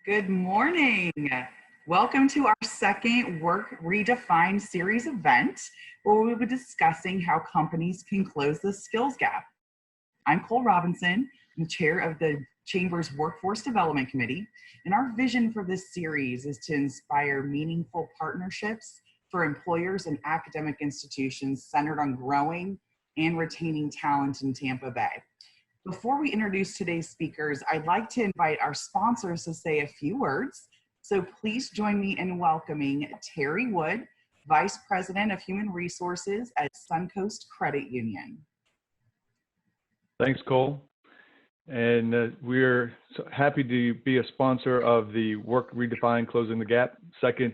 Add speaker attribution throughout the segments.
Speaker 1: Good morning. Welcome to our second Work Redefined series event, where we'll be discussing how companies can close the skills gap. I'm Cole Robinson, I'm the chair of the Chamber's Workforce Development Committee, and our vision for this series is to inspire meaningful partnerships for employers and academic institutions centered on growing and retaining talent in Tampa Bay. Before we introduce today's speakers, I'd like to invite our sponsors to say a few words. So please join me in welcoming Terry Wood, Vice President of Human Resources at Suncoast Credit Union.
Speaker 2: Thanks, Cole. And we're so happy to be a sponsor of the Work Redefined Closing the Gap second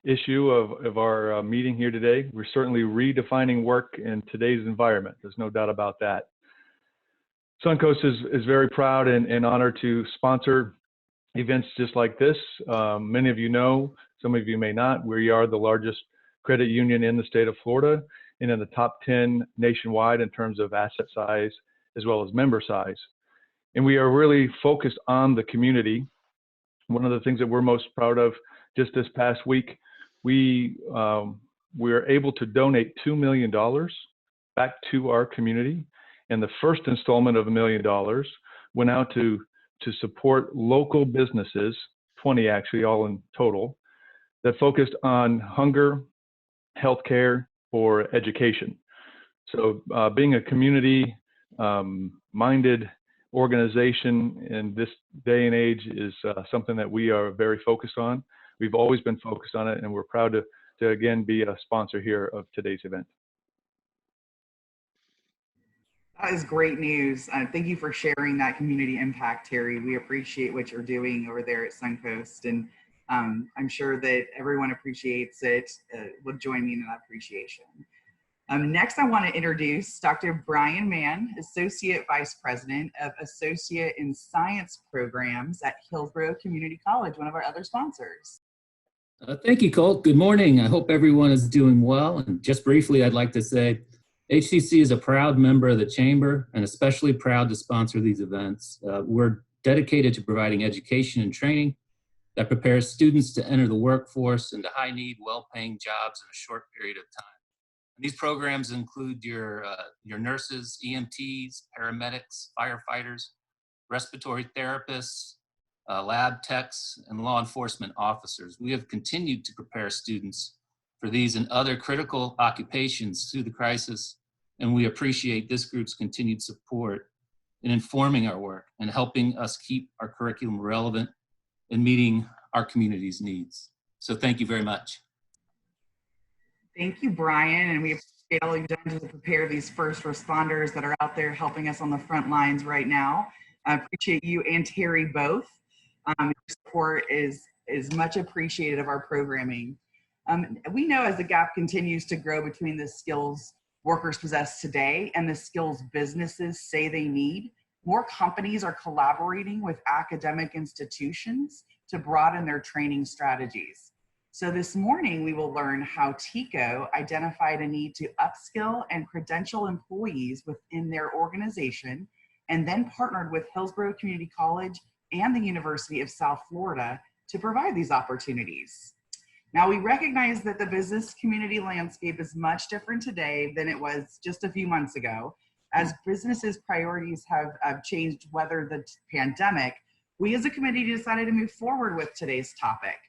Speaker 2: issue of our meeting here today. We're certainly redefining work in today's environment. There's no doubt about that. Suncoast is very proud and honored to sponsor events just like this. Many of you know, some of you may not, we are the largest credit union in the state of Florida and in the top 10 nationwide in terms of asset size as well as member size. And we are really focused on the community. One of the things that we're most proud of just this past week, we were able to donate $2 million back to our community. And the first installment of $1 million went out to support local businesses, 20 actually, all in total, that focused on hunger, healthcare, or education. So being a community-minded organization in this day and age is something that we are very focused on. We've always been focused on it, and we're proud to again be a sponsor here of today's event.
Speaker 1: That is great news. Thank you for sharing that community impact, Terry. We appreciate what you're doing over there at Suncoast, and I'm sure that everyone appreciates it. Will join me in that appreciation. Next, I want to introduce Dr. Bryan Mann, Associate Vice President of Associate in Science Programs at Hillsborough Community College, one of our other sponsors.
Speaker 3: Thank you, Colt. Good morning. I hope everyone is doing well. And just briefly, I'd like to say HCC is a proud member of the Chamber and especially proud to sponsor these events. We're dedicated to providing education and training that prepares students to enter the workforce into high-need, well-paying jobs in a short period of time. And these programs include your nurses, EMTs, paramedics, firefighters, respiratory therapists, lab techs, and law enforcement officers. We have continued to prepare students for these and other critical occupations through the crisis, and we appreciate this group's continued support in informing our work and helping us keep our curriculum relevant and meeting our community's needs. So thank you very much.
Speaker 1: Thank you, Brian, and we appreciate all you've done to prepare these first responders that are out there helping us on the front lines right now. I appreciate you and Terry both. Your support is much appreciated of our programming. We know as the gap continues to grow between the skills workers possess today and the skills businesses say they need, more companies are collaborating with academic institutions to broaden their training strategies. So this morning, we will learn how TECO identified a need to upskill and credential employees within their organization, and then partnered with Hillsborough Community College and the University of South Florida to provide these opportunities. Now, we recognize that the business community landscape is much different today than it was just a few months ago. As businesses' priorities have changed, whether the pandemic, we as a committee decided to move forward with today's topic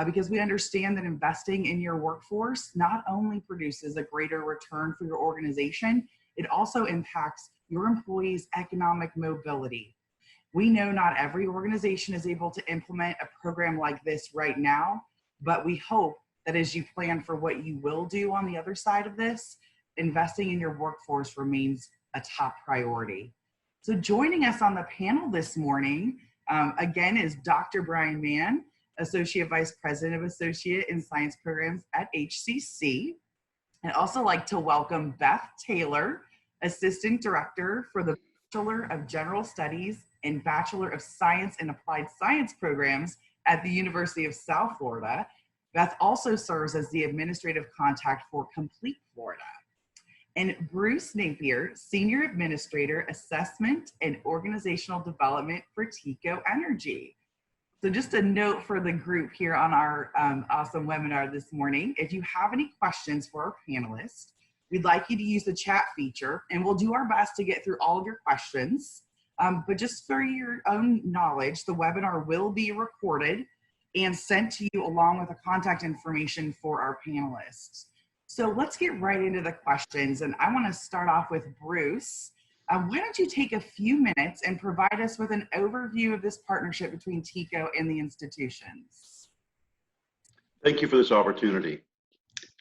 Speaker 1: because we understand that investing in your workforce not only produces a greater return for your organization, it also impacts your employees' economic mobility. We know not every organization is able to implement a program like this right now, but we hope that as you plan for what you will do on the other side of this, investing in your workforce remains a top priority. So joining us on the panel this morning, again, is Dr. Bryan Mann, Associate Vice President of Associate in Science Programs at HCC. I'd also like to welcome Beth Taylor, Assistant Director for the Bachelor of General Studies and Bachelor of Science and Applied Science Programs at the University of South Florida. Beth also serves as the administrative contact for Complete Florida. And Bruce Napier, Senior Administrator, Assessment and Organizational Development for TECO Energy. So just a note for the group here on our awesome webinar this morning. If you have any questions for our panelists, we'd like you to use the chat feature, and we'll do our best to get through all of your questions. But just for your own knowledge, the webinar will be recorded and sent to you along with the contact information for our panelists. So let's get right into the questions. And I want to start off with Bruce. Why don't you take a few minutes and provide us with an overview of this partnership between TECO and the institutions?
Speaker 4: Thank you for this opportunity.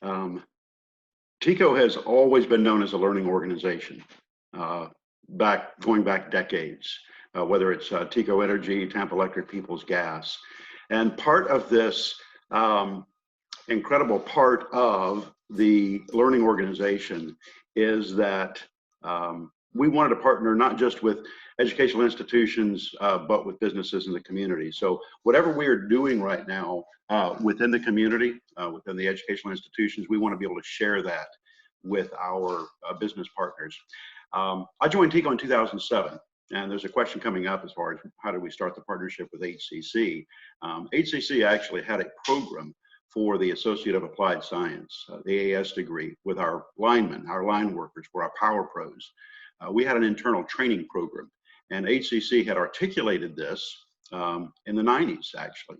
Speaker 4: TECO has always been known as a learning organization, going back decades, whether it's TECO Energy, Tampa Electric, People's Gas. And part of this incredible part of the learning organization is that we wanted to partner not just with educational institutions, but with businesses in the community. So whatever we are doing right now within the community, within the educational institutions, we want to be able to share that with our business partners. I joined TECO in 2007, and there's a question coming up as far as how did we start the partnership with HCC. HCC actually had a program for the Associate of Applied Science, the AS degree, with our linemen, our line workers, for our power pros. We had an internal training program, and HCC had articulated this in the 90s, actually.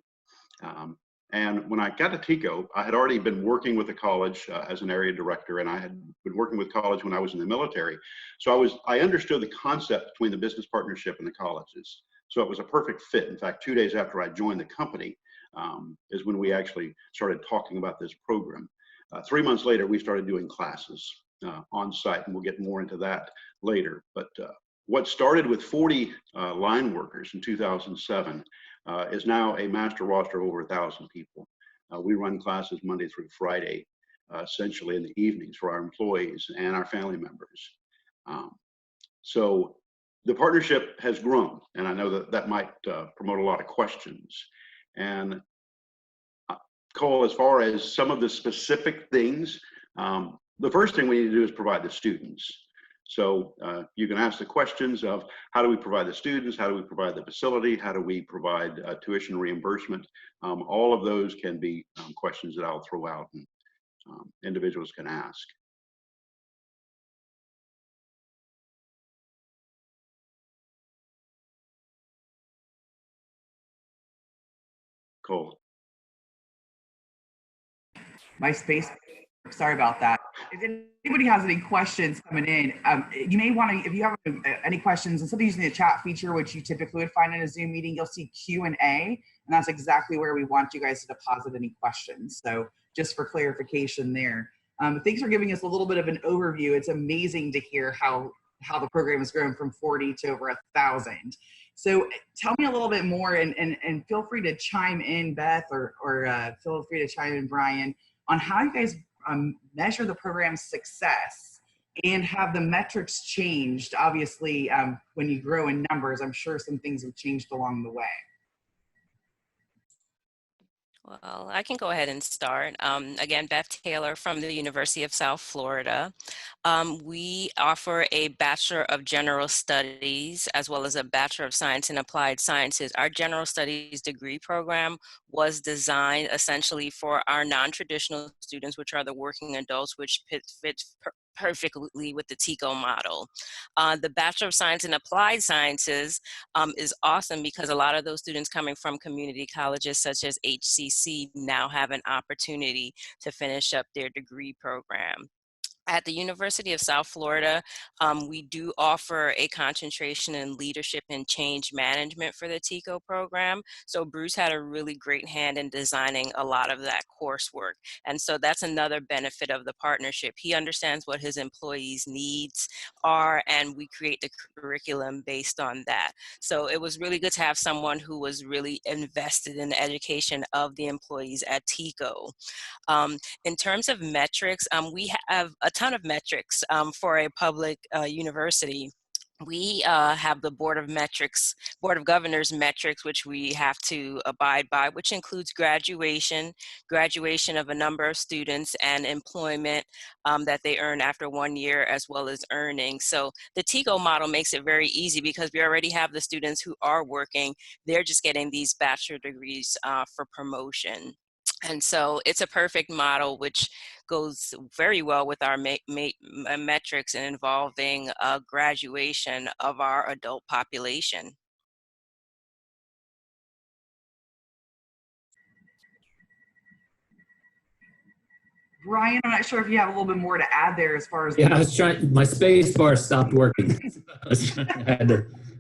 Speaker 4: And when I got to TECO, I had already been working with the college as an area director, and I had been working with college when I was in the military. So I understood the concept between the business partnership and the colleges. So it was a perfect fit. In fact, 2 days after I joined the company is when we actually started talking about this program. 3 months later, we started doing classes on site, and we'll get more into that later. But what started with 40 line workers in 2007 is now a master roster of over 1,000 people. We run classes Monday through Friday, essentially in the evenings for our employees and our family members. So the partnership has grown, and I know that that might promote a lot of questions. And Cole, as far as some of the specific things, the first thing we need to do is provide the students. So you can ask the questions of how do we provide the students, how do we provide the facility, how do we provide tuition reimbursement. All of those can be questions that I'll throw out and individuals can ask. Cole.
Speaker 1: My space, sorry about that. If anybody has any questions coming in, you may want to, if you have any questions, instead of using the chat feature, which you typically would find in a Zoom meeting, you'll see Q&A, and that's exactly where we want you guys to deposit any questions. So just for clarification there. Thanks for giving us a little bit of an overview. It's amazing to hear how the program has grown from 40 to over 1,000. So tell me a little bit more, and feel free to chime in, Beth, or feel free to chime in, Bryan, on how you guys measure the program's success and have the metrics changed. Obviously, when you grow in numbers, I'm sure some things have changed along the way.
Speaker 5: Well, I can go ahead and start. Again, Beth Taylor from the University of South Florida. We offer a Bachelor of General Studies as well as a Bachelor of Science in Applied Sciences. Our General Studies degree program was designed essentially for our non-traditional students, which are the working adults, which fits perfectly with the TECO model. The Bachelor of Science in Applied Sciences is awesome because a lot of those students coming from community colleges such as HCC now have an opportunity to finish up their degree program. At the University of South Florida, we do offer a concentration in leadership and change management for the TECO program. So Bruce had a really great hand in designing a lot of that coursework. And so that's another benefit of the partnership. He understands what his employees' needs are, and we create the curriculum based on that. So it was really good to have someone who was really invested in the education of the employees at TECO. In terms of metrics, we have a ton of metrics for a public university. we have the Board of Governors metrics, which we have to abide by, which includes graduation of a number of students, and employment that they earn after 1 year, as well as earnings. So the TECO model makes it very easy because we already have the students who are working. They're just getting these bachelor degrees for promotion. And so it's a perfect model, which goes very well with our metrics and involving graduation of our adult population.
Speaker 1: Bryan, I'm not sure if you have a little bit more to add there as far as.
Speaker 3: Yeah, I was trying, my space bar stopped working.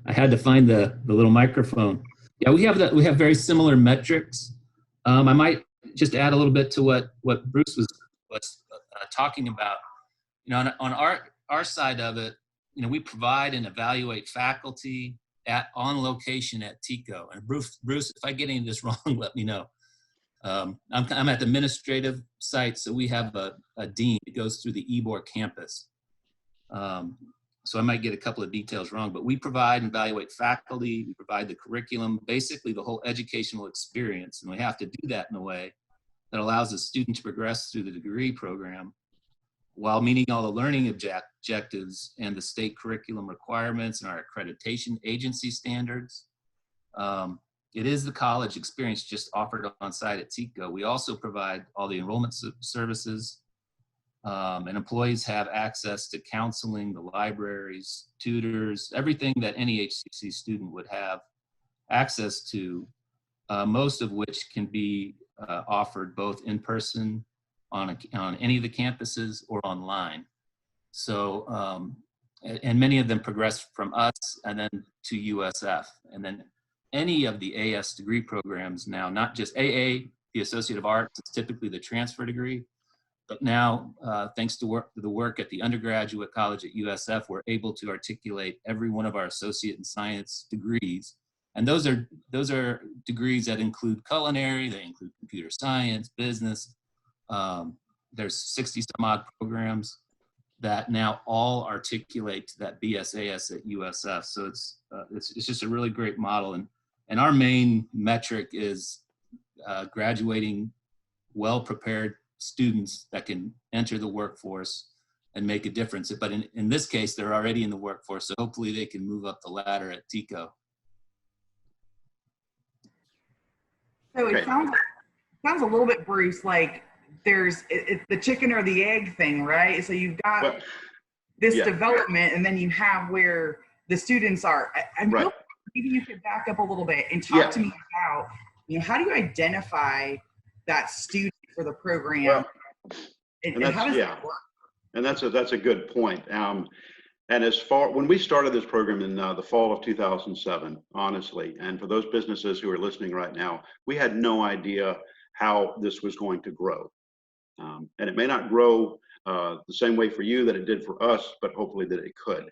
Speaker 3: I had to find the little microphone. Yeah, we have very similar metrics. I might just add a little bit to what Bruce was talking about. You know, on our side of it, you know, we provide and evaluate faculty on location at TECO. And Bruce, if I get any of this wrong, let me know. I'm at the administrative site, so we have a dean that goes through the Ybor campus. So I might get a couple of details wrong, but we provide and evaluate faculty, we provide the curriculum, basically the whole educational experience, and we have to do that in a way that allows the student to progress through the degree program while meeting all the learning objectives and the state curriculum requirements and our accreditation agency standards. It is the college experience just offered on site at TECO. We also provide all the enrollment services, and employees have access to counseling, the libraries, tutors, everything that any HCC student would have access to, most of which can be offered both in person on any of the campuses or online. So, and many of them progress from us and then to USF. And then any of the AS degree programs now, not just AA, the Associate of Arts, is typically the transfer degree, but now, thanks to the work at the undergraduate college at USF, we're able to articulate every one of our associate in science degrees. And those are degrees that include culinary, they include computer science, business. There's 60 some odd programs that now all articulate to that BSAS at USF. So it's just a really great model. And our main metric is graduating well-prepared students that can enter the workforce and make a difference. But in this case, they're already in the workforce, so hopefully they can move up the ladder at TECO.
Speaker 1: So it sounds a little bit, Bruce, like it's the chicken or the egg thing, right? So you've got this development, and then you have where the students are. I'm hoping maybe you could back up a little bit and talk to me about, you know, how do you identify that student for the program? And how does that work?
Speaker 4: And that's a good point. And as far, when we started this program in the fall of 2007, honestly, and for those businesses who are listening right now, we had no idea how this was going to grow. And it may not grow the same way for you that it did for us, but hopefully that it could.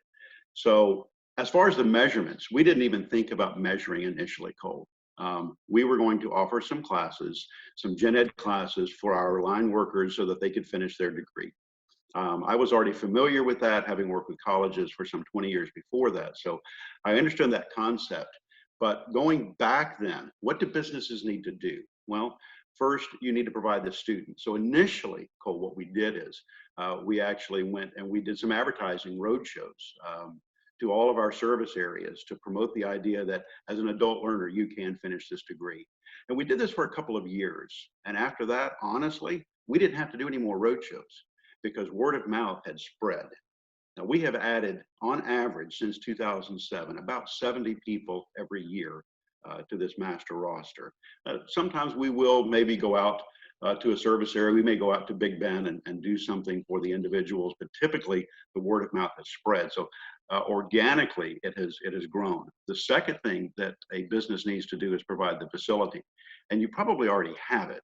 Speaker 4: So as far as the measurements, we didn't even think about measuring initially, Cole. We were going to offer some classes, some gen ed classes for our line workers so that they could finish their degree. I was already familiar with that, having worked with colleges for some 20 years before that. So I understand that concept. But going back then, what do businesses need to do? Well, first, you need to provide the student. So initially, Cole, what we did is we actually went and we did some advertising road shows to all of our service areas to promote the idea that as an adult learner, you can finish this degree. And we did this for a couple of years. And after that, honestly, we didn't have to do any more road shows because word of mouth had spread. Now we have added, on average, since 2007, about 70 people every year to this master roster. Sometimes we will maybe go out to a service area. We may go out to Big Ben and do something for the individuals, but typically the word of mouth has spread. So organically, it has grown. The second thing that a business needs to do is provide the facility, and you probably already have it.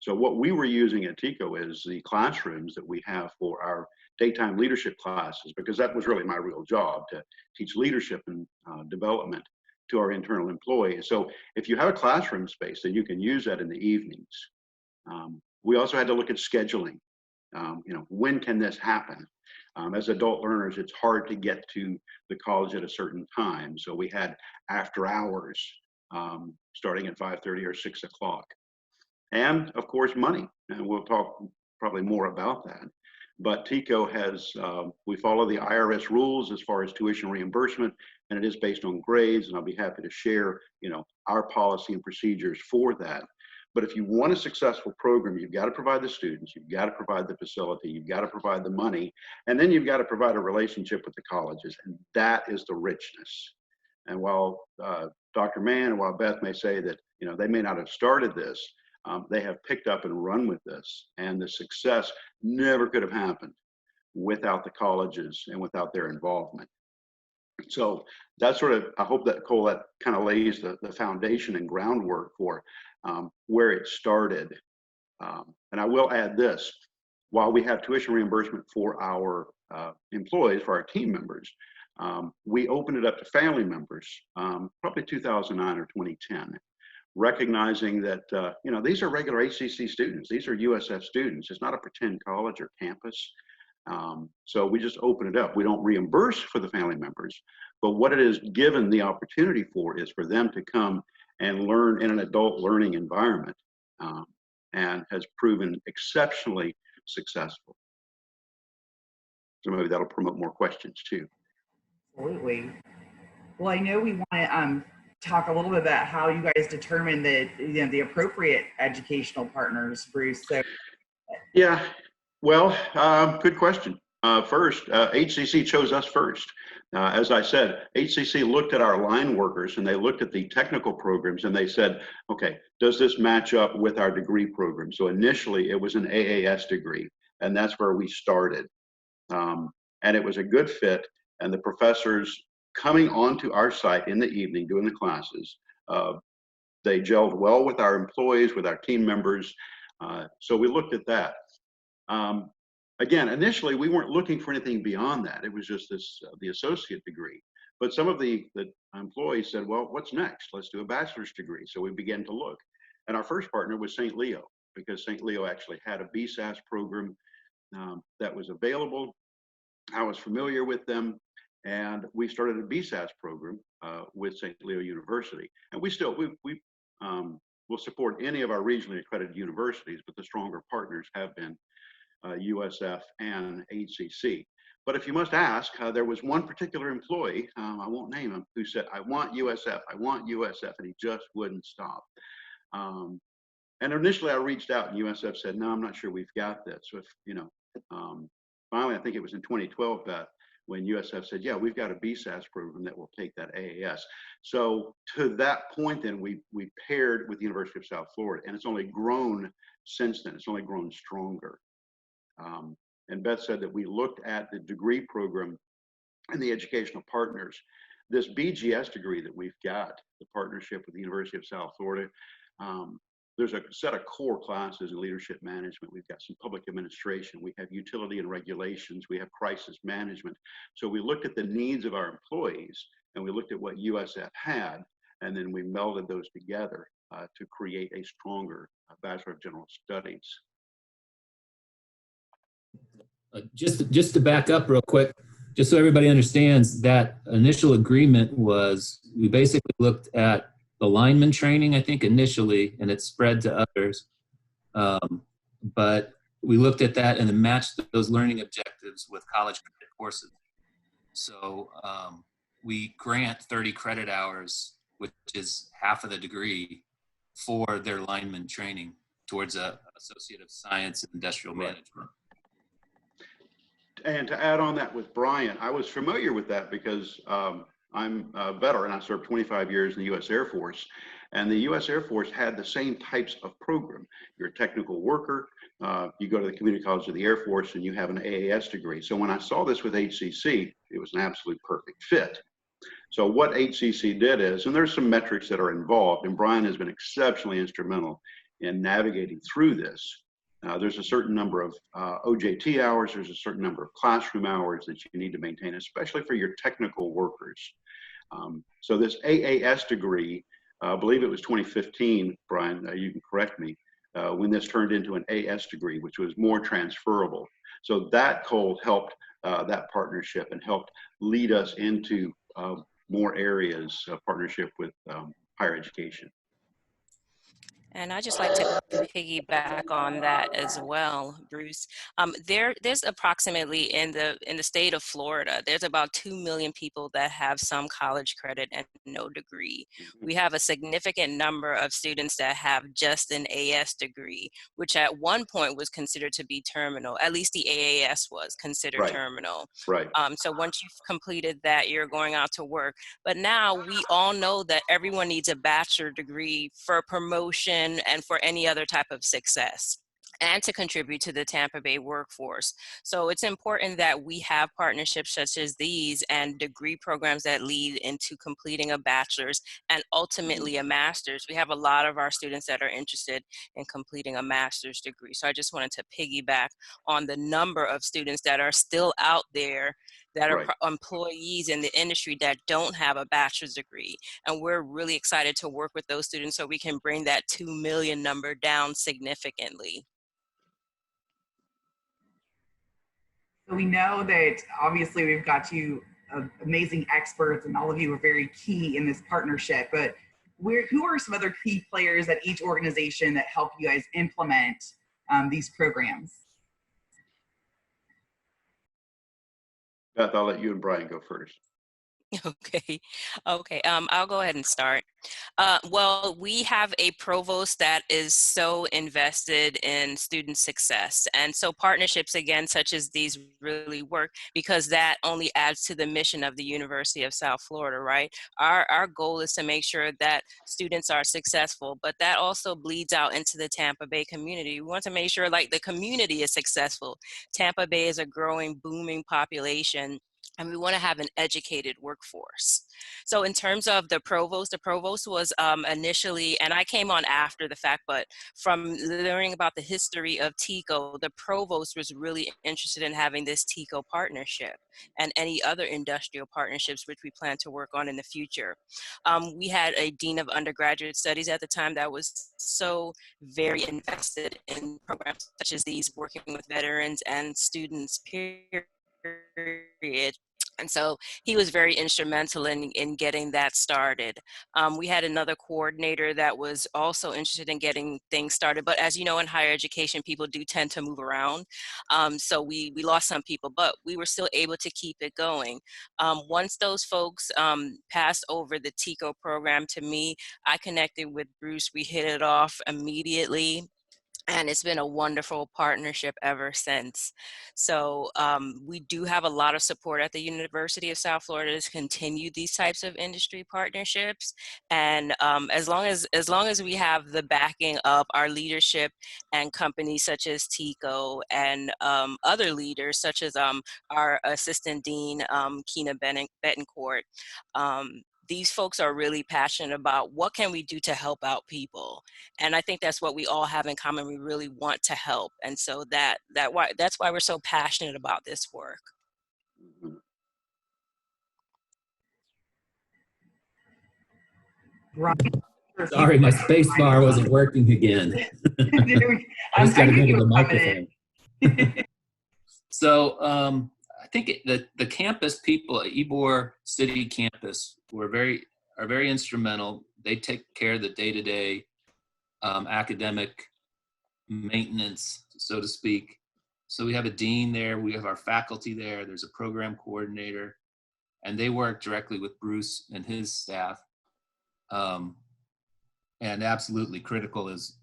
Speaker 4: So what we were using at TECO is the classrooms that we have for our daytime leadership classes, because that was really my real job, to teach leadership and development to our internal employees. So if you have a classroom space, then you can use that in the evenings. We also had to look at scheduling. You know, when can this happen? As adult learners, it's hard to get to the college at a certain time. So we had after hours starting at 5:30 or 6 o'clock. And of course, money. And we'll talk probably more about that. But TECO has, we follow the IRS rules as far as tuition reimbursement, and it is based on grades. And I'll be happy to share, our policy and procedures for that. But if you want a successful program, you've got to provide the students, you've got to provide the facility, you've got to provide the money, and then you've got to provide a relationship with the colleges. And that is the richness. And while Dr. Mann and while Beth may say that, they may not have started this, they have picked up and run with this. And the success never could have happened without the colleges and without their involvement. So that's sort of, I hope that, Cole, that kind of lays the foundation and groundwork for where it started. And I will add this, while we have tuition reimbursement for our employees, for our team members, we opened it up to family members, probably 2009 or 2010, recognizing that, these are regular HCC students. These are USF students. It's not a pretend college or campus. So we just open it up. We don't reimburse for the family members, but what it is given the opportunity for is for them to come and learn in an adult learning environment, and has proven exceptionally successful. So maybe that'll promote more questions too.
Speaker 1: Absolutely. Well, I know we want to talk a little bit about how you guys determine the appropriate educational partners, Bruce. So
Speaker 4: yeah, well, good question. First, HCC chose us first. As I said, HCC looked at our line workers and they looked at the technical programs and they said, okay, does this match up with our degree program? So initially it was an AAS degree, and that's where we started. And it was a good fit, and the professors coming onto our site in the evening doing the classes, they gelled well with our employees, with our team members. So we looked at that. Again, initially, we weren't looking for anything beyond that. It was just this, the associate degree. But some of the employees said, well, what's next? Let's do a bachelor's degree. So we began to look. And our first partner was St. Leo, because St. Leo actually had a BSAS program that was available. I was familiar with them. And we started a BSAS program with St. Leo University. And we will support any of our regionally accredited universities, but the stronger partners have been USF and HCC. But if you must ask, there was one particular employee, I won't name him, who said, I want USF, and he just wouldn't stop. And initially I reached out and USF said, no, I'm not sure we've got this. So if, finally, I think it was in 2012, Beth, when USF said, yeah, we've got a BSAS program that will take that AAS. So to that point, then we paired with the University of South Florida, and it's only grown since then. It's only grown stronger. And Beth said that we looked at the degree program and the educational partners. This BGS degree that we've got, the partnership with the University of South Florida, there's a set of core classes in leadership management. We've got some public administration. We have utility and regulations. We have crisis management. So we looked at the needs of our employees, and we looked at what USF had, and then we melded those together to create a stronger Bachelor of General Studies.
Speaker 3: Just to back up real quick, just so everybody understands, that initial agreement was, we basically looked at the lineman training, I think initially, and it spread to others. But we looked at that and then matched those learning objectives with college credit courses. So we grant 30 credit hours, which is half of the degree, for their lineman training towards a Associate of Science in Industrial Management.
Speaker 4: And to add on that with Bryan, I was familiar with that because I'm a veteran. I served 25 years in the U.S. Air Force, and the U.S. Air Force had the same types of program. You're a technical worker, you go to the Community College of the Air Force, and you have an AAS degree. So when I saw this with HCC, it was an absolute perfect fit. So what HCC did is, and there's some metrics that are involved, and Bryan has been exceptionally instrumental in navigating through this. There's a certain number of OJT hours, there's a certain number of classroom hours that you need to maintain, especially for your technical workers. So this AAS degree, I believe it was 2015, Bryan, you can correct me, when this turned into an AS degree, which was more transferable. So that, Cole, helped that partnership and helped lead us into more areas of partnership with higher education.
Speaker 5: And I just like to piggyback on that as well, Bruce. There's approximately in the state of Florida, there's about 2 million people that have some college credit and no degree. We have a significant number of students that have just an AS degree, which at one point was considered to be terminal. At least the AAS was considered terminal.
Speaker 4: Right.
Speaker 5: So once you've completed that, you're going out to work. But now we all know that everyone needs a bachelor degree for promotion and for any other type of success and to contribute to the Tampa Bay workforce. So it's important that we have partnerships such as these and degree programs that lead into completing a bachelor's and ultimately a master's. We have a lot of our students that are interested in completing a master's degree. So I just wanted to piggyback on the number of students that are still out there that are employees in the industry that don't have a bachelor's degree. And we're really excited to work with those students so we can bring that 2 million number down significantly.
Speaker 1: So we know that obviously we've got you amazing experts and all of you are very key in this partnership, but who are some other key players at each organization that help you guys implement these programs?
Speaker 4: Beth, I'll let you and Bryan go first.
Speaker 5: Okay. I'll go ahead and start. Well, we have a provost that is so invested in student success. And so partnerships, again, such as these really work because that only adds to the mission of the University of South Florida, right? Our goal is to make sure that students are successful, but that also bleeds out into the Tampa Bay community. We want to make sure like the community is successful. Tampa Bay is a growing, booming population. And we want to have an educated workforce. So in terms of the provost was initially, and I came on after the fact, but from learning about the history of TECO, the provost was really interested in having this TECO partnership and any other industrial partnerships which we plan to work on in the future. We had a dean of undergraduate studies at the time that was so very invested in programs such as these, working with veterans and students, period. And so he was very instrumental in getting that started. We had another coordinator that was also interested in getting things started. But as you know, in higher education, people do tend to move around. So we lost some people, but we were still able to keep it going. Once those folks passed over the TECO program to me, I connected with Bruce. We hit it off immediately. And it's been a wonderful partnership ever since. So we do have a lot of support at the University of South Florida to continue these types of industry partnerships. And as long as we have the backing of our leadership and companies such as TECO and other leaders such as our assistant dean, Keena Betancourt, these folks are really passionate about what can we do to help out people. And I think that's what we all have in common. We really want to help. And so that's why we're so passionate about this work.
Speaker 1: Bryan,
Speaker 3: sorry, my space bar wasn't working again. I just got to go to the microphone. So I think the campus people at Ybor City campus are very instrumental. They take care of the day-to-day academic maintenance, so to speak. So we have a dean there, we have our faculty there, there's a program coordinator, and they work directly with Bruce and his staff. And absolutely critical is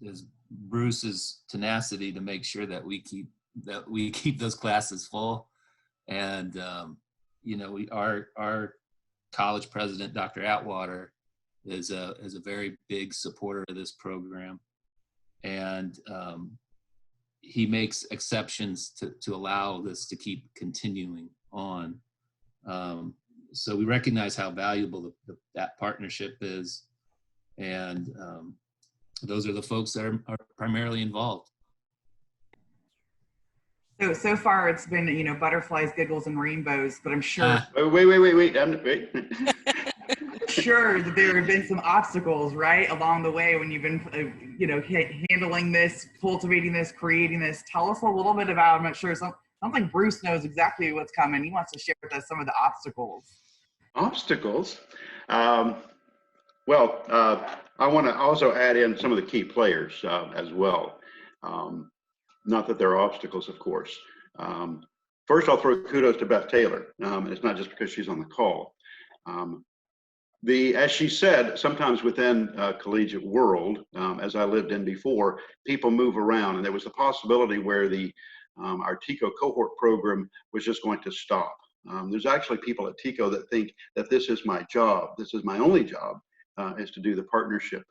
Speaker 3: Bruce's tenacity to make sure that we keep those classes full. And our college president, Dr. Atwater, is a very big supporter of this program, and he makes exceptions to allow this to keep continuing on. So we recognize how valuable that partnership is, and those are the folks that are primarily involved.
Speaker 1: So far it's been, butterflies, giggles, and rainbows, but I'm sure.
Speaker 4: Wait.
Speaker 1: Sure that there have been some obstacles, right, along the way when you've been, handling this, cultivating this, creating this. Tell us a little bit about, I'm not sure, Sounds like Bruce knows exactly what's coming. He wants to share with us some of the obstacles.
Speaker 4: Obstacles. I want to also add in some of the key players as well. Not that there are obstacles, of course. First, I'll throw kudos to Beth Taylor. And it's not just because she's on the call. As she said, sometimes within collegiate world, as I lived in before, people move around, and there was a possibility where our TECO cohort program was just going to stop. There's actually people at TECO that think that this is my job, this is my only job, is to do the partnership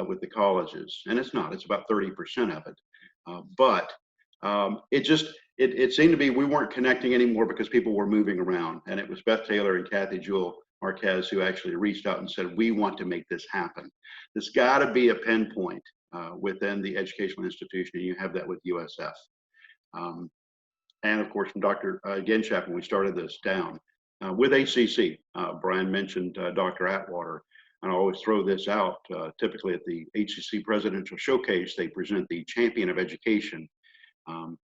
Speaker 4: with the colleges, and it's not. It's about 30% of it, but it seemed to be we weren't connecting anymore because people were moving around, and it was Beth Taylor and Kathy Jewell Marquez who actually reached out and said, we want to make this happen. There's got to be a pinpoint within the educational institution, and you have that with USF. And of course, from Dr. Genshap, when we started this down. With HCC, Bryan mentioned Dr. Atwater, and I always throw this out. Typically at the HCC Presidential Showcase, they present the Champion of Education,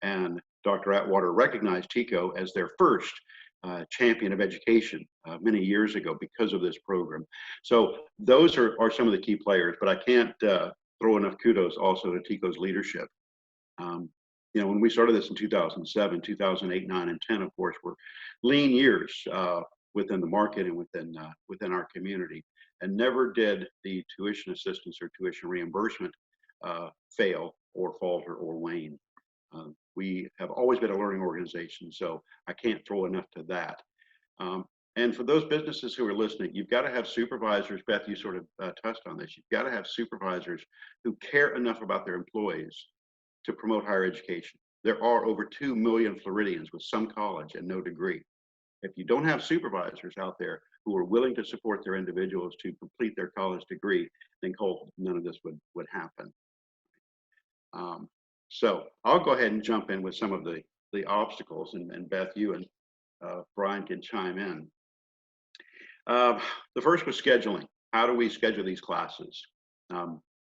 Speaker 4: and Dr. Atwater recognized TECO as their first Champion of Education many years ago because of this program. So those are some of the key players, but I can't throw enough kudos also to TECO's leadership. When we started this in 2007, 2008, 9, and 10, of course, were lean years within the market and within our community. And never did the tuition assistance or tuition reimbursement fail or falter or wane. We have always been a learning organization, so I can't throw enough to that. And for those businesses who are listening, you've got to have supervisors. Beth, you sort of touched on this. You've got to have supervisors who care enough about their employees to promote higher education. There are over 2 million Floridians with some college and no degree. If you don't have supervisors out there who are willing to support their individuals to complete their college degree, then Cole, none of this would happen. So I'll go ahead and jump in with some of the obstacles, and Beth, you and Bryan can chime in. The first was scheduling. How do we schedule these classes?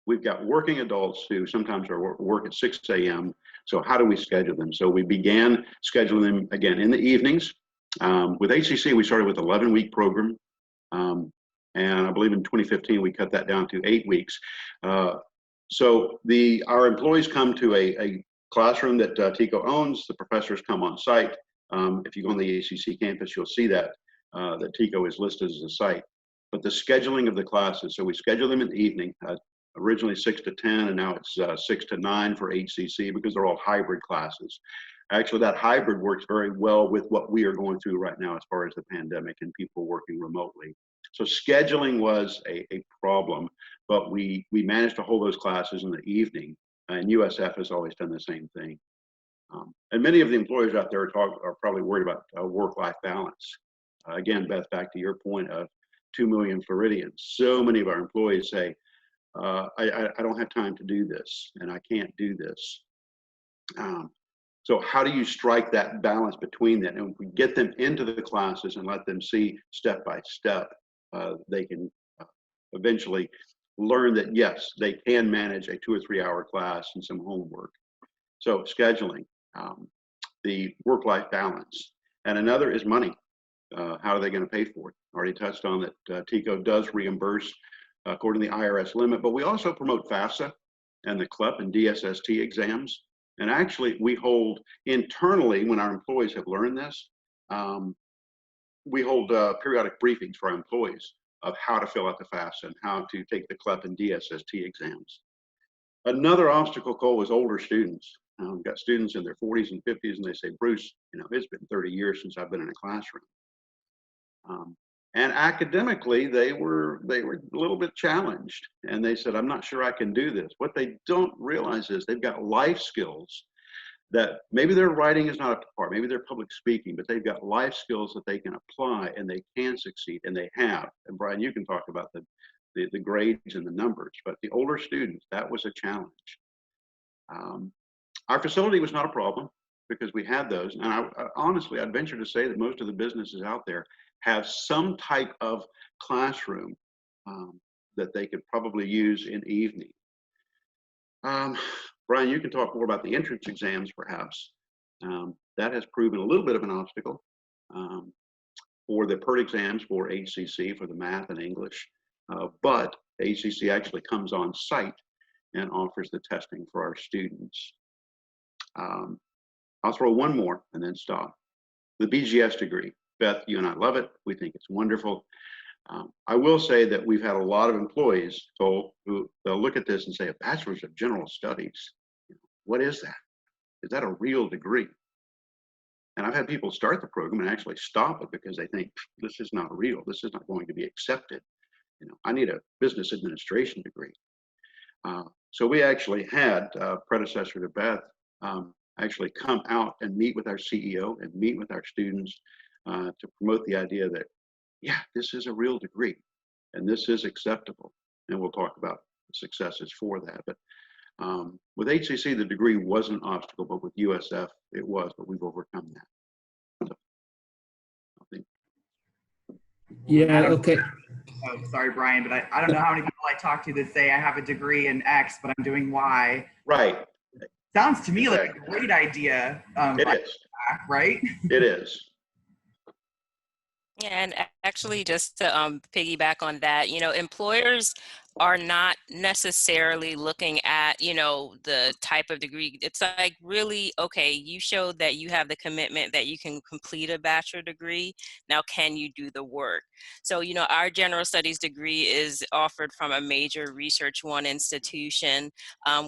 Speaker 4: We've got working adults who sometimes are work at 6 a.m. So how do we schedule them? So we began scheduling them again in the evenings. With HCC, we started with an 11-week program. And I believe in 2015, we cut that down to 8 weeks. So our employees come to a classroom that TECO owns. The professors come on site. If you go on the HCC campus, you'll see that TECO is listed as a site. But the scheduling of the classes, so we schedule them in the evening, originally 6 to 10, and now it's 6 to 9 for HCC because they're all hybrid classes. Actually, that hybrid works very well with what we are going through right now as far as the pandemic and people working remotely. So scheduling was a problem, but we managed to hold those classes in the evening, and USF has always done the same thing. And many of the employers out there are probably worried about work-life balance. Again, Beth, back to your point of 2 million Floridians. So many of our employees say, I don't have time to do this, and I can't do this. So how do you strike that balance between that? And if we get them into the classes and let them see step by step, they can eventually learn that, yes, they can manage a 2 or 3 hour class and some homework. So scheduling, the work-life balance. And another is money. How are they going to pay for it? Already touched on that TECO does reimburse according to the IRS limit, but we also promote FAFSA and the CLEP and DSST exams. And actually, we hold internally, when our employees have learned this, we hold periodic briefings for our employees of how to fill out the FAFSA and how to take the CLEP and DSST exams. Another obstacle, Cole, was older students. We've got students in their 40s and 50s, and they say, Bruce, it's been 30 years since I've been in a classroom. And academically, they were a little bit challenged, and they said, I'm not sure I can do this. What they don't realize is they've got life skills that maybe their writing is not up to par, maybe they're public speaking, but they've got life skills that they can apply and they can succeed, and they have. And Bryan, you can talk about the grades and the numbers, but the older students, that was a challenge. Our facility was not a problem because we had those. And honestly, I'd venture to say that most of the businesses out there have some type of classroom that they could probably use in the evening. Bryan, you can talk more about the entrance exams, perhaps. That has proven a little bit of an obstacle for the PERT exams for HCC for the math and English, but HCC actually comes on site and offers the testing for our students. I'll throw one more and then stop. The BGS degree. Beth, you and I love it. We think it's wonderful. I will say that we've had a lot of employees told who they'll look at this and say, a bachelor's of general studies. What is that? Is that a real degree? And I've had people start the program and actually stop it because they think this is not real. This is not going to be accepted. I need a business administration degree. So we actually had a predecessor to Beth actually come out and meet with our CEO and meet with our students to promote the idea that, yeah, this is a real degree and this is acceptable. And we'll talk about the successes for that. But with HCC, the degree was an obstacle, but with USF, it was, but we've overcome that. So, I think.
Speaker 3: Yeah, okay.
Speaker 1: Oh, sorry, Brian, but I don't know how many people I talk to that say I have a degree in X, but I'm doing Y.
Speaker 4: Right.
Speaker 1: Sounds to me like a great idea.
Speaker 4: It is.
Speaker 1: Right?
Speaker 4: It is.
Speaker 5: Yeah, and actually just to piggyback on that, employers are not necessarily looking at, the type of degree. It's like, really, okay, you showed that you have the commitment that you can complete a bachelor degree. Now, can you do the work? So, our general studies degree is offered from a major Research One institution.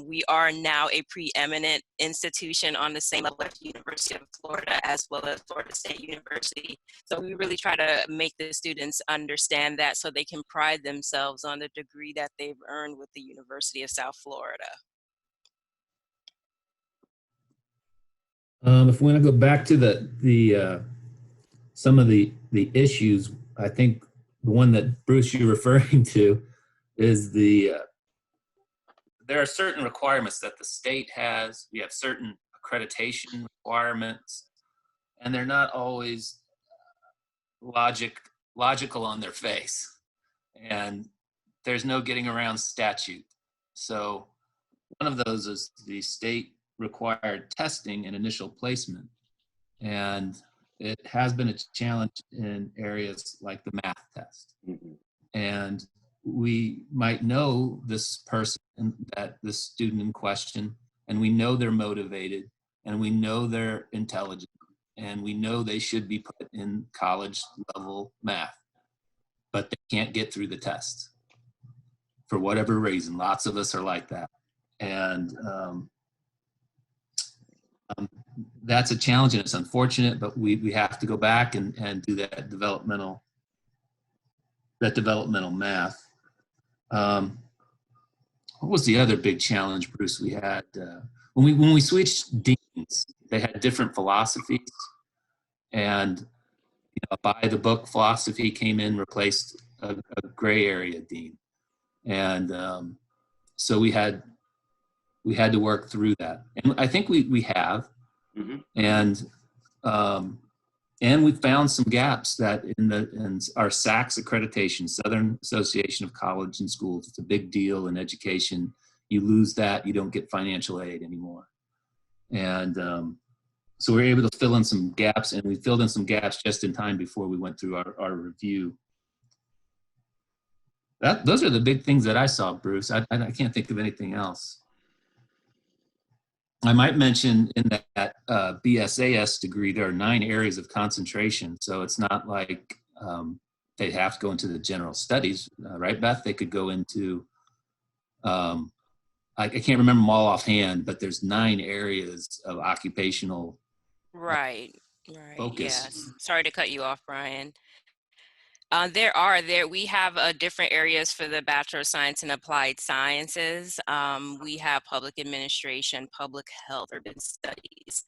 Speaker 5: We are now a preeminent institution on the same level as the University of Florida as well as Florida State University. So we really try to make the students understand that so they can pride themselves on the degree that they've earned with the University of South Florida.
Speaker 3: If we want to go back to some of the issues, I think the one that Bruce you're referring to is there are certain requirements that the state has. We have certain accreditation requirements, and they're not always logical on their face, and there's no getting around statute. So one of those is the state required testing and initial placement, and it has been a challenge in areas like the math test. And we might know this person, that this student in question, and we know they're motivated, and we know they're intelligent, and we know they should be put in college level math, but they can't get through the test for whatever reason. Lots of us are like that. And that's a challenge, and it's unfortunate, but we have to go back and do that developmental math. What was the other big challenge, Bruce, we had? When we switched deans, they had different philosophies, and by the book philosophy came in, replaced a gray area dean, and so we had to work through that, and I think we have, and we found some gaps that in our SACS accreditation, Southern Association of College and Schools. It's a big deal in education. You lose that, you don't get financial aid anymore. And so we're able to fill in some gaps, and we filled in some gaps just in time before we went through our review. Those are the big things that I saw, Bruce. I can't think of anything else. I might mention in that BSAS degree, there are 9 areas of concentration. So it's not like they have to go into the general studies, right, Beth? They could go into, I can't remember them all offhand, but there's 9 areas of occupational
Speaker 5: Right.
Speaker 3: focus.
Speaker 5: Yes. Sorry to cut you off, Brian. We have different areas for the Bachelor of Science and Applied Sciences. We have public administration, public health, urban studies.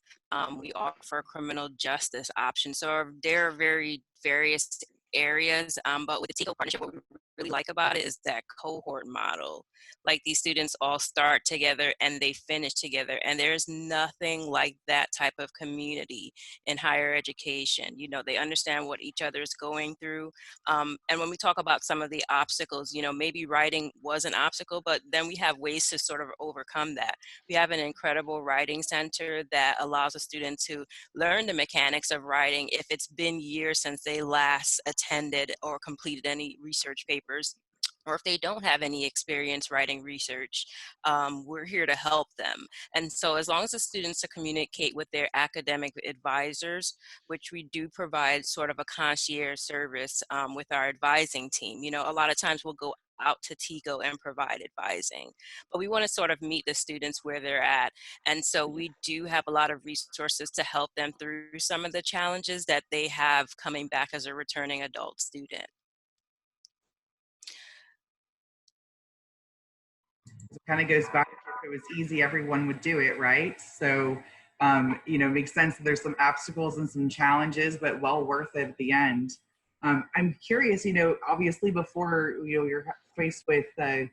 Speaker 5: We offer criminal justice options. So there are very various areas, but with the TECO partnership, what we really like about it is that cohort model. Like these students all start together and they finish together, and there's nothing like that type of community in higher education. You know, they understand what each other is going through. And when we talk about some of the obstacles, you know, maybe writing was an obstacle, but then we have ways to sort of overcome that. We have an incredible writing center that allows a student to learn the mechanics of writing if it's been years since they last attended or completed any research papers, or if they don't have any experience writing research. We're here to help them. And so as long as the students to communicate with their academic advisors, which we do provide sort of a concierge service with our advising team. You know, a lot of times we'll go out to TECO and provide advising, but we want to sort of meet the students where they're at. And so we do have a lot of resources to help them through some of the challenges that they have coming back as a returning adult student.
Speaker 1: It kind of goes back to if it was easy, everyone would do it, right? So, you know, it makes sense that there's some obstacles and some challenges, but well worth it at the end. I'm curious, you know, obviously before, you know, you're faced with the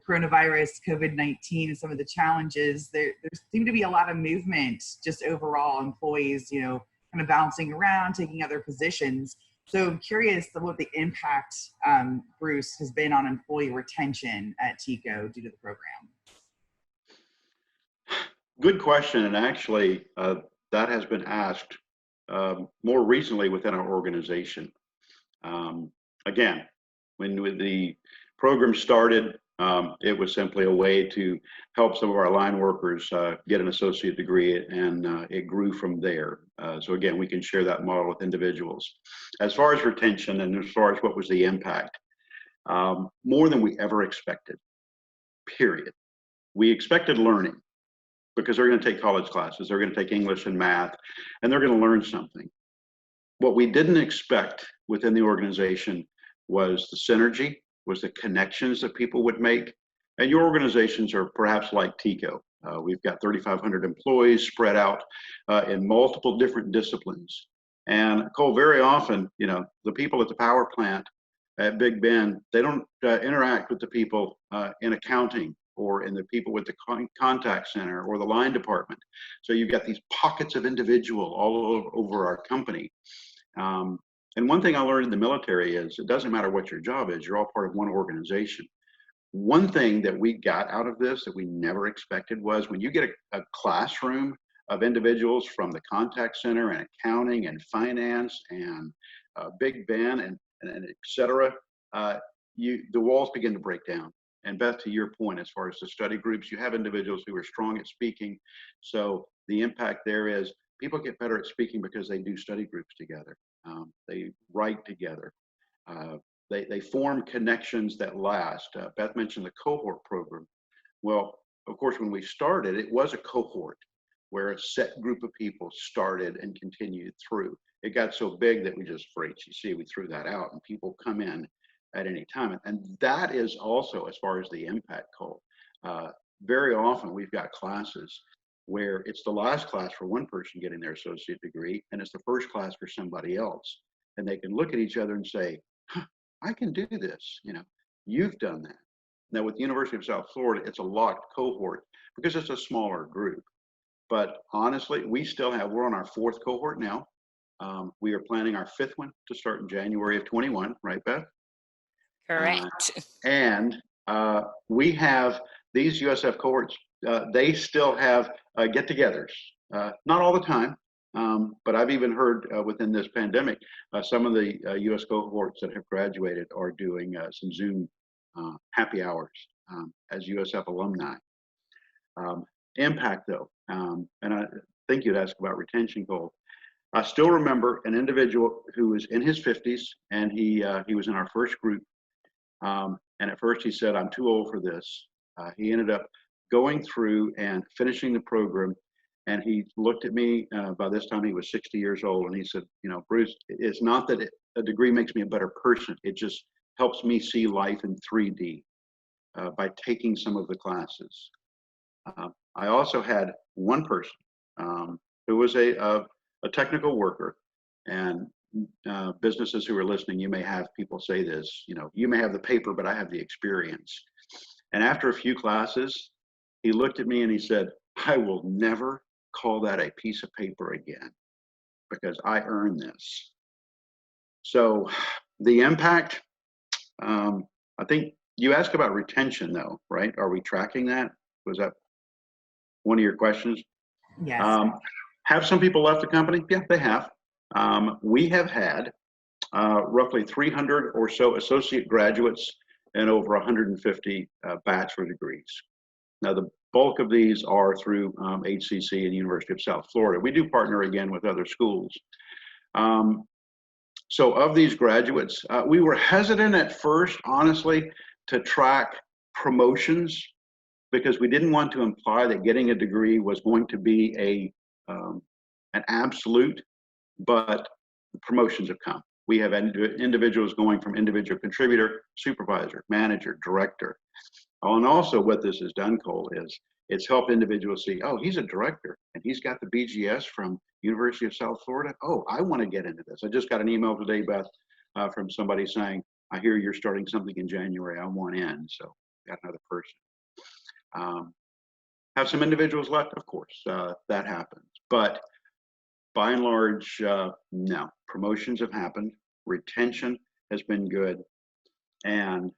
Speaker 1: coronavirus, COVID-19, and some of the challenges, there seemed to be a lot of movement just overall, employees, you know, kind of bouncing around, taking other positions. So I'm curious what the impact, Bruce, has been on employee retention at TECO due to the program.
Speaker 4: Good question, and actually that has been asked more recently within our organization. Again, when the program started, it was simply a way to help some of our line workers get an associate degree, and it grew from there. So again, we can share that model with individuals. As far as retention and as far as what was the impact, more than we ever expected, period. We expected learning because they're going to take college classes, they're going to take English and math, and they're going to learn something. What we didn't expect within the organization was the synergy, was the connections that people would make. And your organizations are perhaps like TECO. We've got 3,500 employees spread out in multiple different disciplines. And Cole, very often, you know, the people at the power plant at Big Bend, they don't interact with the people in accounting or in the people with the contact center or the line department. So you've got these pockets of individual all over our company. And one thing I learned in the military is it doesn't matter what your job is, you're all part of one organization. One thing that we got out of this that we never expected was when you get a classroom of individuals from the contact center and accounting and finance and Big Ben and et cetera, the walls begin to break down. And Beth, to your point, as far as the study groups, you have individuals who are strong at speaking. So the impact there is people get better at speaking because they do study groups together. They write together. They form connections that last. Beth mentioned the Cohort Program. Well, of course, when we started, it was a cohort where a set group of people started and continued through. It got so big that we just, for HCC, we threw that out and people come in at any time. And that is also, as far as the impact, Cole, very often we've got classes where it's the last class for one person getting their associate degree and it's the first class for somebody else. And they can look at each other and say, huh, I can do this, you know, you've done that. Now with the University of South Florida, it's a locked cohort because it's a smaller group. But honestly, we're on our 4th cohort now. We are planning our 5th one to start in January of 21, right, Beth?
Speaker 5: Correct.
Speaker 4: And we have these USF cohorts, they still have get-togethers, not all the time, but I've even heard within this pandemic, some of the US cohorts that have graduated are doing some Zoom happy hours as USF alumni. Impact though, and I think you'd ask about retention goal. I still remember an individual who was in his 50s and he was in our first group. And at first he said, I'm too old for this. He ended up going through and finishing the program. And he looked at me, by this time he was 60 years old. And he said, you know, Bruce, it's not that a degree makes me a better person. It just helps me see life in 3D by taking some of the classes. I also had one person who was a technical worker. And businesses who are listening, you may have people say this, you know, you may have the paper, but I have the experience. And after a few classes, he looked at me and he said, I will never call that a piece of paper again because I earned this. So the impact, I think you asked about retention though, right? Are we tracking that? Was that one of your questions?
Speaker 1: Yes.
Speaker 4: Have some people left the company? Yeah, they have. We have had roughly 300 or so associate graduates and over 150 bachelor degrees. Now, the bulk of these are through HCC and University of South Florida. We do partner again with other schools. So of these graduates, we were hesitant at first, honestly, to track promotions because we didn't want to imply that getting a degree was going to be an absolute, but promotions have come. We have individuals going from individual contributor, supervisor, manager, director. Oh, and also what this has done, Cole, is it's helped individuals see, oh, he's a director and he's got the BGS from University of South Florida. Oh, I want to get into this. I just got an email today, Beth, from somebody saying, I hear you're starting something in January. I want in. So got another person. Have some individuals left, of course, that happens. But by and large, no. Promotions have happened. Retention has been good. And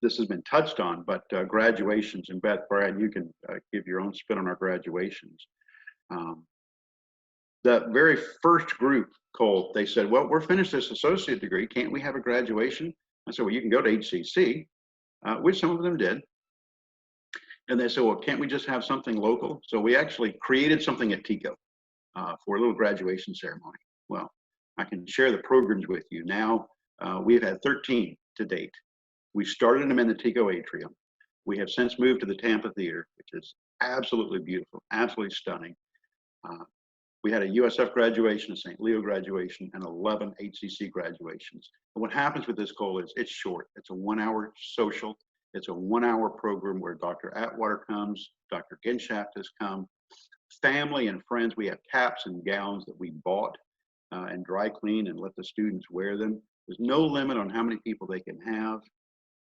Speaker 4: this has been touched on, but graduations, and Beth, Bryan, you can give your own spin on our graduations. The very first group, Cole, they said, well, we're finished this associate degree. Can't we have a graduation? I said, well, you can go to HCC, which some of them did. And they said, well, can't we just have something local? So we actually created something at TECO for a little graduation ceremony. Well, I can share the programs with you. Now, we've had 13 to date. We started them in the TECO atrium. We have since moved to the Tampa Theater, which is absolutely beautiful, absolutely stunning. We had a USF graduation, a St. Leo graduation, and 11 HCC graduations. And what happens with this, Cole, is it's short. It's a 1-hour social. It's a 1-hour program where Dr. Atwater comes, Dr. Genshaft has come, family and friends. We have caps and gowns that we bought and dry clean and let the students wear them. There's no limit on how many people they can have.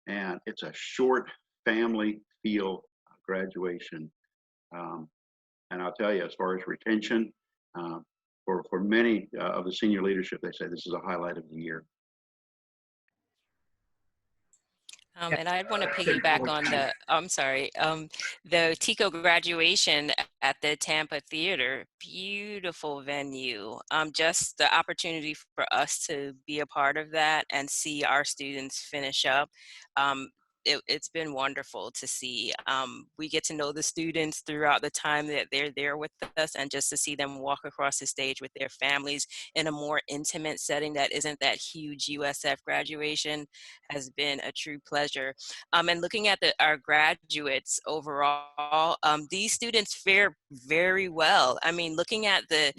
Speaker 4: And it's a short family feel graduation. And I'll tell you, as far as retention, for many of the senior leadership, they say this is a highlight of the year.
Speaker 5: And I want to piggyback on the TECO graduation at the Tampa Theater. Beautiful venue. Just the opportunity for us to be a part of that and see our students finish up. It's been wonderful to see. We get to know the students throughout the time that they're there with us, and just to see them walk across the stage with their families in a more intimate setting that isn't that huge USF graduation has been a true pleasure. And looking at our graduates overall, these students fare very well. I mean, looking at the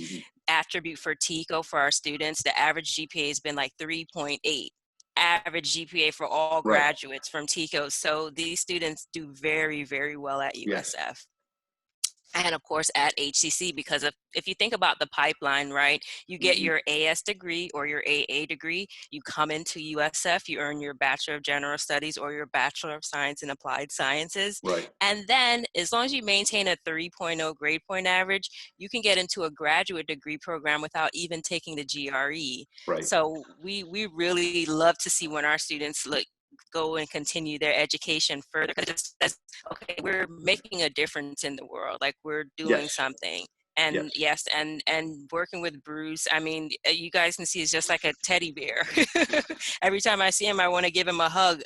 Speaker 5: attribute for TECO for our students, the average GPA has been like 3.8. Average GPA for all graduates from TECO. So these students do very, very well at USF. Yes. And of course at HCC, because if you think about the pipeline, right, you get your AS degree or your AA degree, you come into USF, you earn your Bachelor of General Studies or your Bachelor of Science in Applied Sciences. Right. And then as long as you maintain a 3.0 grade point average, you can get into a graduate degree program without even taking the GRE. Right. So we really love to see when our students go and continue their education further, because it's okay, we're making a difference in the world, like we're doing something. And yes, and working with Bruce, I mean, you guys can see he's just like a teddy bear. Every time I see him, I want to give him a hug,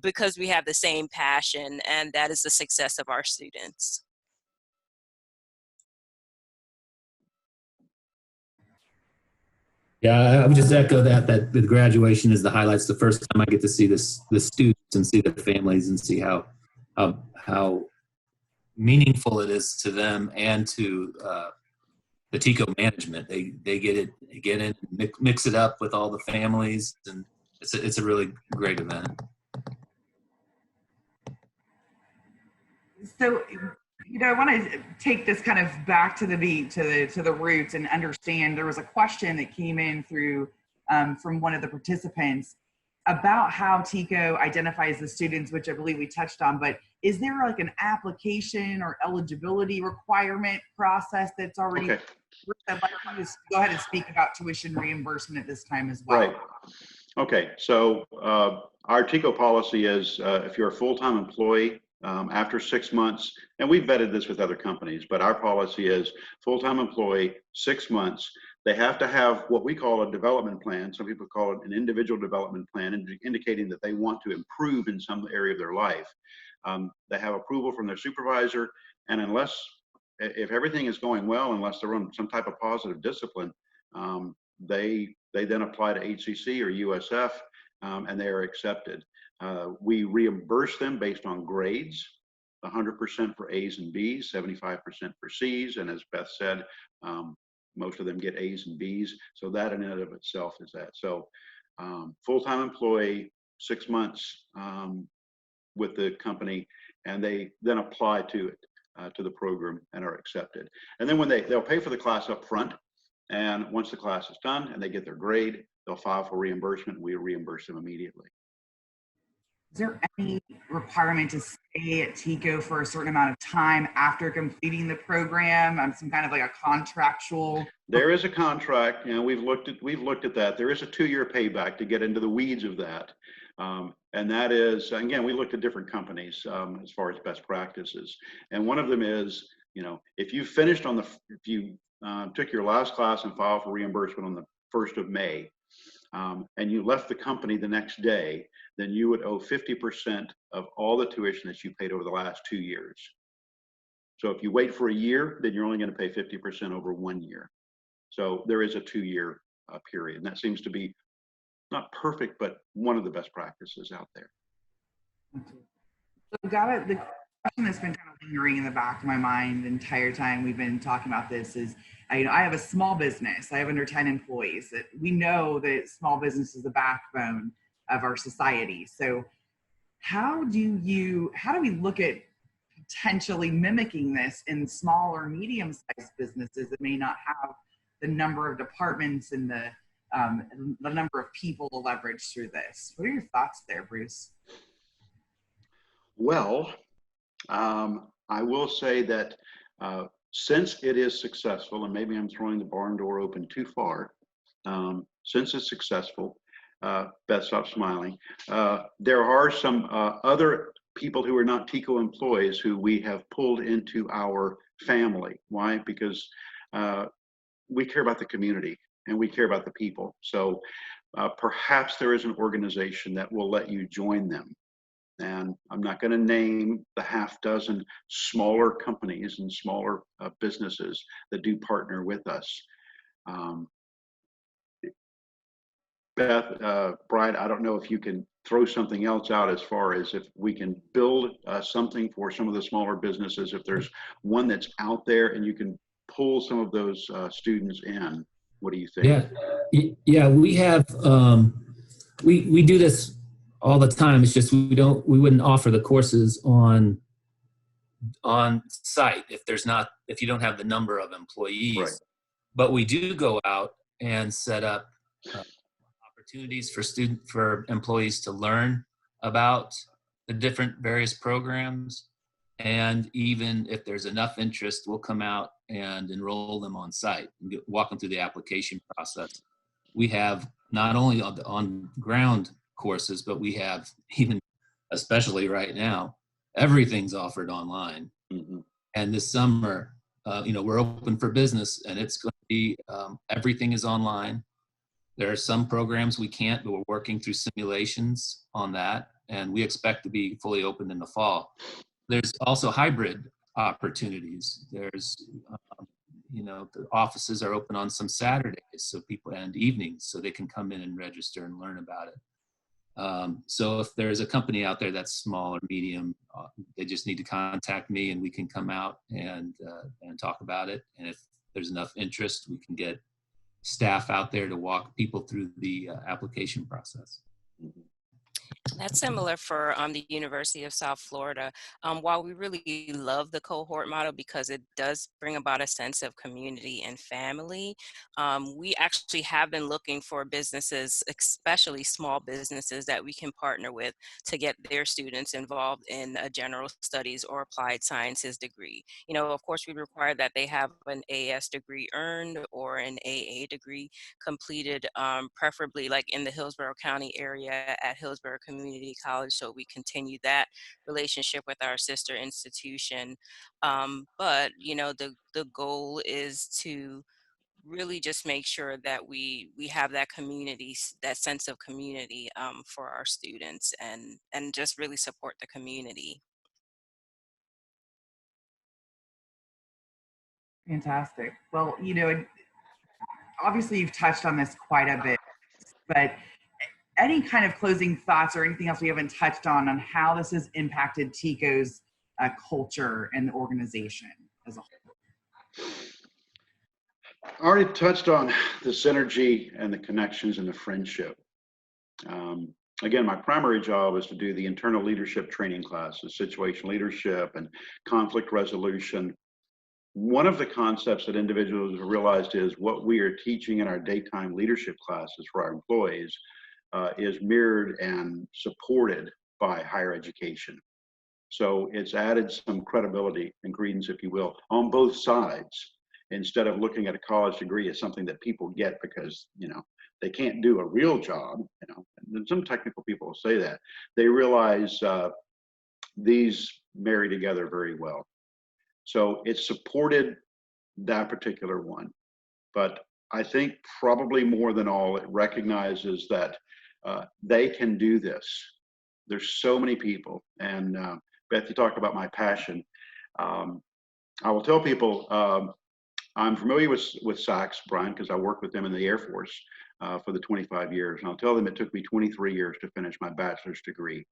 Speaker 5: because we have the same passion, and that is the success of our students.
Speaker 3: Yeah, I would just echo that the graduation is the highlights. The first time I get to see the students and see their families and see how meaningful it is to them and to the TECO management. They get in, mix it up with all the families, and it's a really great event.
Speaker 1: So I want to take this kind of back to the beat, to the roots, and understand. There was a question that came in through from one of the participants about how TECO identifies the students, which I believe we touched on. But is there like an application or eligibility requirement process that's already?
Speaker 4: Okay.
Speaker 1: I'd like you to go ahead and speak about tuition reimbursement at this time as well.
Speaker 4: Right. Okay. So our TECO policy is if you're a full-time employee, after 6 months, and we've vetted this with other companies, but our policy is full-time employee, 6 months. They have to have what we call a development plan. Some people call it an individual development plan, indicating that they want to improve in some area of their life. They have approval from their supervisor, and if everything is going well, unless they're on some type of positive discipline, they then apply to HCC or USF, and they are accepted. We reimburse them based on grades, 100% for A's and B's, 75% for C's, and as Beth said, most of them get A's and B's. So that in and of itself is that. So full-time employee, 6 months with the company, and they then apply to it, to the program, and are accepted. And then when they'll pay for the class up front, and once the class is done and they get their grade, they'll file for reimbursement. We reimburse them immediately.
Speaker 1: Is there any requirement to stay at TECO for a certain amount of time after completing the program? Some kind of like a contractual?
Speaker 4: There is a contract, and we've looked at that. There is a 2-year payback to get into the weeds of that. And that is, again, we looked at different companies as far as best practices. And one of them is, if you finished if you took your last class and filed for reimbursement on the 1st of May, and you left the company the next day, then you would owe 50% of all the tuition that you paid over the last 2 years. So if you wait for a year, then you're only going to pay 50% over 1 year. So there is a 2-year period, and that seems to be not perfect, but one of the best practices out there.
Speaker 1: So the question that's been kind of lingering in the back of my mind the entire time we've been talking about this is, I have a small business. I have under 10 employees. We know that small business is the backbone of our society. So how do we look at potentially mimicking this in small or medium-sized businesses that may not have the number of departments and the number of people to leverage through this? What are your thoughts there, Bruce?
Speaker 4: Well, I will say that since it is successful, and maybe I'm throwing the barn door open too far, since it's successful, Beth, stop smiling. There are some other people who are not TECO employees who we have pulled into our family. Why? Because we care about the community and we care about the people. So perhaps there is an organization that will let you join them. And I'm not going to name the half dozen smaller companies and smaller businesses that do partner with us. Beth, Bryan, I don't know if you can throw something else out as far as if we can build something for some of the smaller businesses, if there's one that's out there and you can pull some of those students in. What do you think?
Speaker 3: Yeah, we have, we do this all the time. It's just we wouldn't offer the courses on site if you don't have the number of employees.
Speaker 4: Right.
Speaker 3: But we do go out and set up opportunities for employees to learn about the different various programs. And even if there's enough interest, we'll come out and enroll them on site and walk them through the application process. We have not only on ground courses, but we have even, especially right now, everything's offered online.
Speaker 4: Mm-hmm.
Speaker 3: And this summer, we're open for business, and it's going to be everything is online. There are some programs we can't, but we're working through simulations on that, and we expect to be fully open in the fall. There's also hybrid opportunities. There's, the offices are open on some Saturdays, so people, and evenings, so they can come in and register and learn about it. So if there's a company out there that's small or medium, they just need to contact me, and we can come out and talk about it. And if there's enough interest, we can get staff out there to walk people through the application process.
Speaker 5: That's similar for the University of South Florida. While we really love the cohort model because it does bring about a sense of community and family, we actually have been looking for businesses, especially small businesses, that we can partner with to get their students involved in a general studies or applied sciences degree. You know, of course, we require that they have an AS degree earned or an AA degree completed, preferably like in the Hillsborough County area at Hillsborough Community College. So we continue that relationship with our sister institution. But you know, the goal is to really just make sure that we have that community, that sense of community for our students, and just really support the community.
Speaker 1: Fantastic. Well, you know, obviously you've touched on this quite a bit, but any kind of closing thoughts or anything else we haven't touched on how this has impacted TECO's culture and the organization as a whole?
Speaker 4: I already touched on the synergy and the connections and the friendship. Again, my primary job is to do the internal leadership training classes, situational leadership and conflict resolution. One of the concepts that individuals have realized is what we are teaching in our daytime leadership classes for our employees is mirrored and supported by higher education. So it's added some credibility and credence, if you will, on both sides, instead of looking at a college degree as something that people get because, you know, they can't do a real job, you know, and some technical people will say that. They realize these marry together very well. So it supported that particular one. But I think probably more than all, it recognizes that they can do this. There's so many people. And Beth, you talk about my passion. I will tell people, I'm familiar with SACs, Bryan, because I worked with them in the Air Force for the 25 years. And I'll tell them it took me 23 years to finish my bachelor's degree.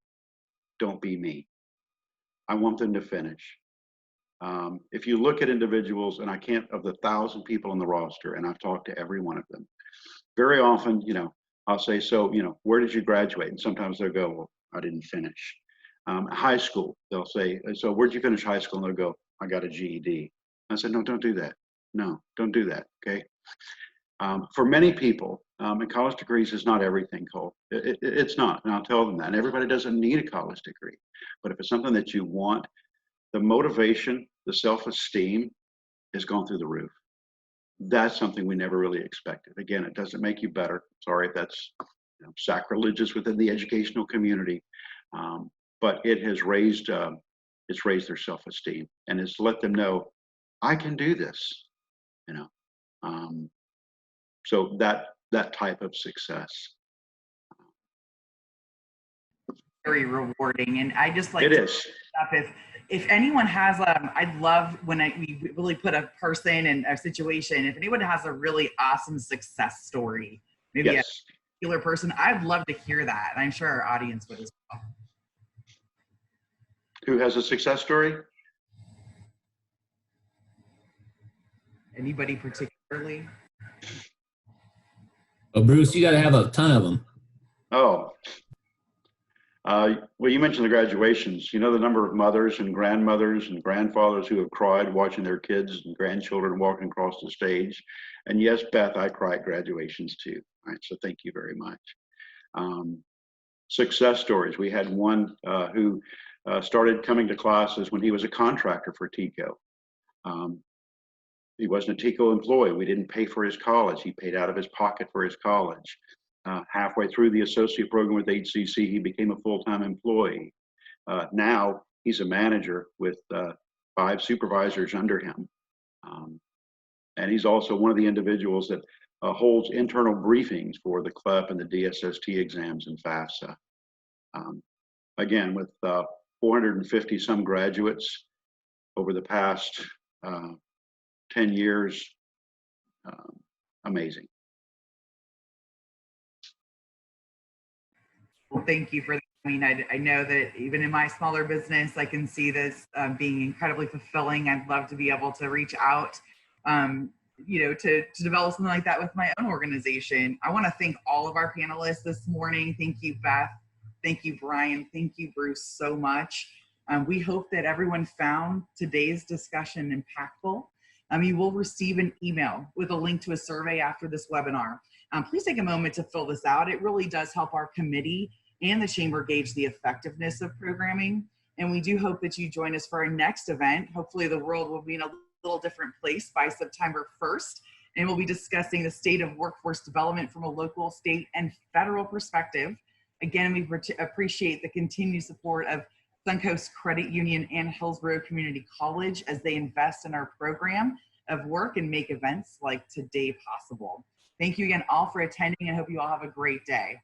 Speaker 4: Don't be me. I want them to finish. If you look at individuals, and I can't, of the 1,000 people on the roster, and I've talked to every one of them, very often, you know, I'll say, so, you know, where did you graduate? And sometimes they'll go, well, I didn't finish. High school, they'll say, so where'd you finish high school? And they'll go, I got a GED. I said, no, don't do that. No, don't do that, okay? For many people, and college degrees is not everything, Cole. It's not, and I'll tell them that. And everybody doesn't need a college degree. But if it's something that you want, the motivation, the self-esteem has gone through the roof. That's something we never really expected. Again, it doesn't make you better. Sorry if that's, you know, sacrilegious within the educational community, but it has raised their self-esteem, and it's let them know I can do this. You know, so that type of success.
Speaker 1: Very rewarding, and I just like
Speaker 4: it
Speaker 1: to
Speaker 4: is.
Speaker 1: If anyone has I'd love when we really put a person in a situation. If anyone has a really awesome success story, maybe
Speaker 4: Yes.
Speaker 1: a particular person, I'd love to hear that, and I'm sure our audience would as well.
Speaker 4: Who has a success story?
Speaker 1: Anybody particularly?
Speaker 3: Oh, Bruce, you got to have a ton of them.
Speaker 4: Oh, well, you mentioned the graduations. You know the number of mothers and grandmothers and grandfathers who have cried watching their kids and grandchildren walking across the stage. And yes, Beth, I cry at graduations too. All right, so thank you very much. Success stories. We had one who started coming to classes when he was a contractor for TECO. He wasn't a TECO employee. We didn't pay for his college. He paid out of his pocket for his college. Halfway through the associate program with HCC, he became a full-time employee. Now he's a manager with 5 supervisors under him. And he's also one of the individuals that holds internal briefings for the CLEP and the DSST exams and FAFSA. Again, with 450 some graduates over the past 10 years, amazing.
Speaker 1: Well, thank you for that. I mean, I know that even in my smaller business, I can see this being incredibly fulfilling. I'd love to be able to reach out, you know, to develop something like that with my own organization. I want to thank all of our panelists this morning. Thank you, Beth. Thank you, Bryan. Thank you, Bruce, so much. We hope that everyone found today's discussion impactful. You will receive an email with a link to a survey after this webinar. Please take a moment to fill this out. It really does help our committee and the Chamber gauge the effectiveness of programming. And we do hope that you join us for our next event. Hopefully the world will be in a little different place by September 1st. And we'll be discussing the state of workforce development from a local, state, and federal perspective. Again, we appreciate the continued support of Suncoast Credit Union and Hillsborough Community College as they invest in our program of work and make events like today possible. Thank you again all for attending, and hope you all have a great day.